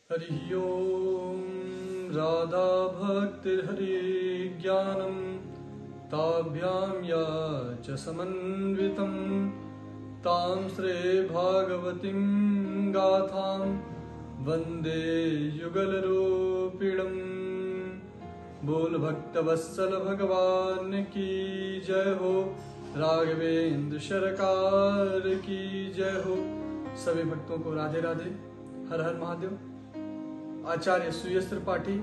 हरि ओम राधा भक्तिर्हरि ज्ञानम ताभ्याम या च समन्वितं तां श्रे भागवतीं गाथां वंदे युगलरूपिणम्। बोल भक्तवत्सल भगवान की जय हो, राघवेंद्र सरकार की जय हो। सभी भक्तों को राधे राधे, हर हर महादेव। आचार्य सुयश त्रिपाठी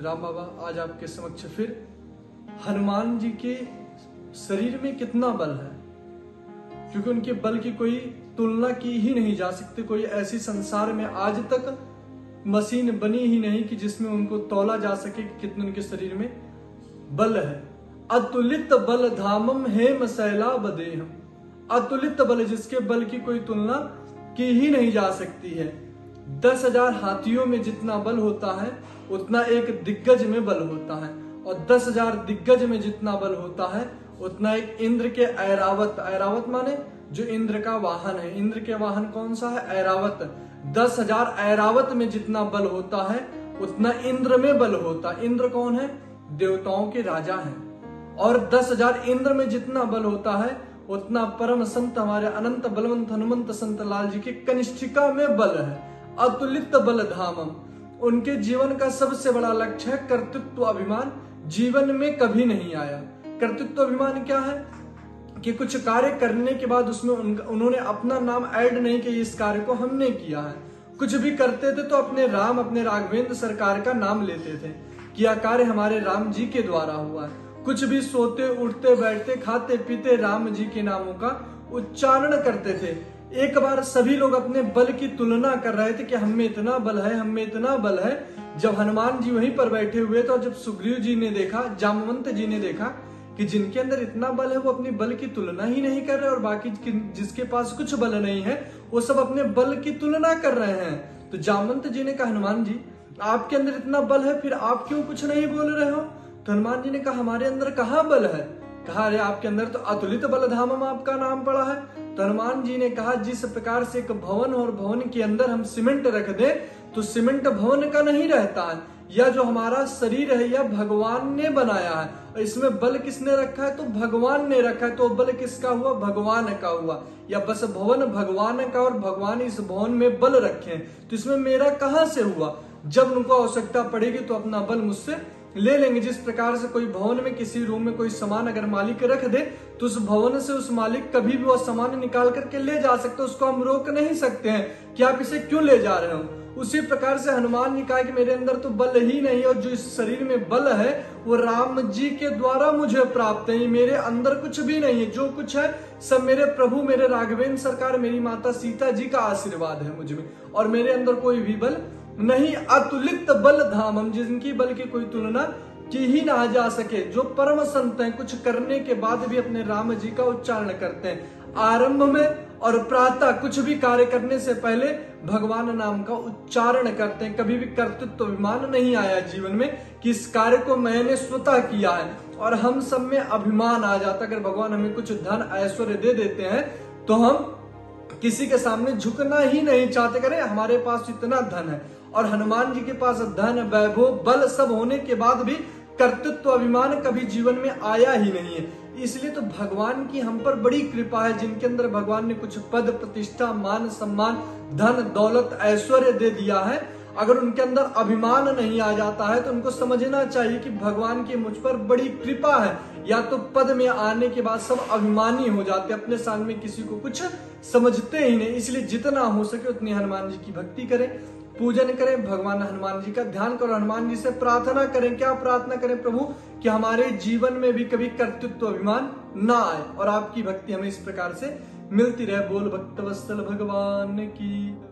राम बाबा आज आपके समक्ष फिर हनुमान जी के शरीर में कितना बल है, क्योंकि उनके बल की कोई तुलना की ही नहीं जा सकती। कोई ऐसी संसार में आज तक मशीन बनी ही नहीं कि जिसमें उनको तौला जा सके कि कितने उनके शरीर में बल है। अतुलित बल धामम हेम शैलाभ देहम, अतुलित बल जिसके बल की कोई तुलना की ही नहीं जा सकती है। 10,000 हाथियों में जितना बल होता है उतना एक दिग्गज में बल होता है, और 10,000 दिग्गज में जितना बल होता है उतना एक इंद्र के ऐरावत, ऐरावत माने जो इंद्र का वाहन है। इंद्र के वाहन कौन सा है? ऐरावत। 10,000 ऐरावत में जितना बल होता है उतना इंद्र में बल होता है। इंद्र कौन है? देवताओं के राजा हैं। और 10,000 इंद्र में जितना बल होता है उतना परम संत हमारे अनंत बलवंत हनुमंत संत लाल जी के कनिष्ठिका में बल है। अतुलित बल धामम, उनके जीवन का सबसे बड़ा लक्ष्य है कर्तृत्व अभिमान। जीवन में कभी नहीं आया। कर्तृत्व अभिमान क्या है कि कुछ कार्य करने के बाद उसमें उन्होंने अपना नाम ऐड नहीं किया, इस कार्य को हमने किया है। कुछ भी करते थे तो अपने राम, अपने राघवेंद्र सरकार का नाम लेते थे कि यह कार्य हमारे राम जी के द्वारा हुआ है। कुछ भी सोते उठते बैठते खाते पीते राम जी के नामों का उच्चारण करते थे। एक बार सभी लोग अपने बल की तुलना कर रहे थे कि हम में इतना बल है, हम में इतना बल है। जब हनुमान जी वहीं पर बैठे हुए थे और जब सुग्रीव जी ने देखा, जामवंत जी ने देखा कि जिनके अंदर इतना बल है वो अपने बल की तुलना ही नहीं कर रहे, और बाकी जिसके पास कुछ बल नहीं है वो सब अपने बल की तुलना कर रहे हैं। तो जामवंत जी ने कहा, हनुमान जी आपके अंदर इतना बल है, फिर आप क्यों कुछ नहीं बोल रहे हो? तो हनुमान जी ने कहा, हमारे अंदर कहाँ बल है? कहा, अरे आपके अंदर तो अतुलित बल धामम आपका नाम पड़ा है। तो हनुमान जी ने कहा, जिस प्रकार से एक भवन और भवन के अंदर हम सीमेंट रख दें तो सीमेंट भवन का नहीं रहता है, या जो हमारा शरीर है यह भगवान ने बनाया है। इसमें बल किसने रखा है? तो भगवान ने रखा है। तो बल किसका हुआ? भगवान का हुआ। या बस भवन भगवान का, और भगवान इस भवन में बल रखे, तो इसमें मेरा कहां से हुआ? जब उनको आवश्यकता पड़ेगी तो अपना बल मुझसे ले लेंगे। जिस प्रकार से कोई भवन में किसी रूम में कोई सामान अगर मालिक रख दे तो उस भवन से उस मालिक कभी भी वह सामान निकाल करके ले जा सकते, उसको हम रोक नहीं सकते हैं कि आप इसे क्यों ले जा रहे हो। उसी प्रकार से हनुमान जी कहा कि मेरे अंदर तो बल ही नहीं है, और जो इस शरीर में बल है वो राम जी के द्वारा मुझे प्राप्त है। मेरे अंदर कुछ भी नहीं है, जो कुछ है सब मेरे प्रभु, मेरे राघवेंद्र सरकार, मेरी माता सीता जी का आशीर्वाद है मुझ में, और मेरे अंदर कोई भी बल नहीं। अतुलित बल धामम, जिनकी बल की कोई तुलना की ही ना जा सके। जो परम संत हैं, कुछ करने के बाद भी अपने राम जी का उच्चारण करते हैं। आरंभ में और प्रातः कुछ भी कार्य करने से पहले भगवान नाम का उच्चारण करते हैं। कभी भी कर्तृत्व अभिमान नहीं आया जीवन में कि इस कार्य को मैंने स्वतः किया है। और हम सब में अभिमान आ जाता, अगर भगवान हमें कुछ धन ऐश्वर्य दे देते हैं तो हम किसी के सामने झुकना ही नहीं चाहते, करें हमारे पास इतना धन है। और हनुमान जी के पास धन वैभव बल सब होने के बाद भी कर्तृत्व अभिमान कभी जीवन में आया ही नहीं है। इसलिए तो भगवान की हम पर बड़ी कृपा है, जिनके अंदर भगवान ने कुछ पद प्रतिष्ठा मान सम्मान धन दौलत ऐश्वर्य दे दिया है। अगर उनके अंदर अभिमान नहीं आ जाता है तो उनको समझना चाहिए कि भगवान की मुझ पर बड़ी कृपा है। या तो पद में आने के बाद सब अभिमानी हो जाते, अपने सामने किसी को कुछ समझते ही नहीं। इसलिए जितना हो सके उतनी हनुमान जी की भक्ति करें, पूजन करें, भगवान हनुमान जी का ध्यान करो, हनुमान जी से प्रार्थना करें। क्या प्रार्थना करें? प्रभु कि हमारे जीवन में भी कभी कर्तृत्व अभिमान ना आए, और आपकी भक्ति हमें इस प्रकार से मिलती रहे। बोल भक्तवत्सल भगवान की।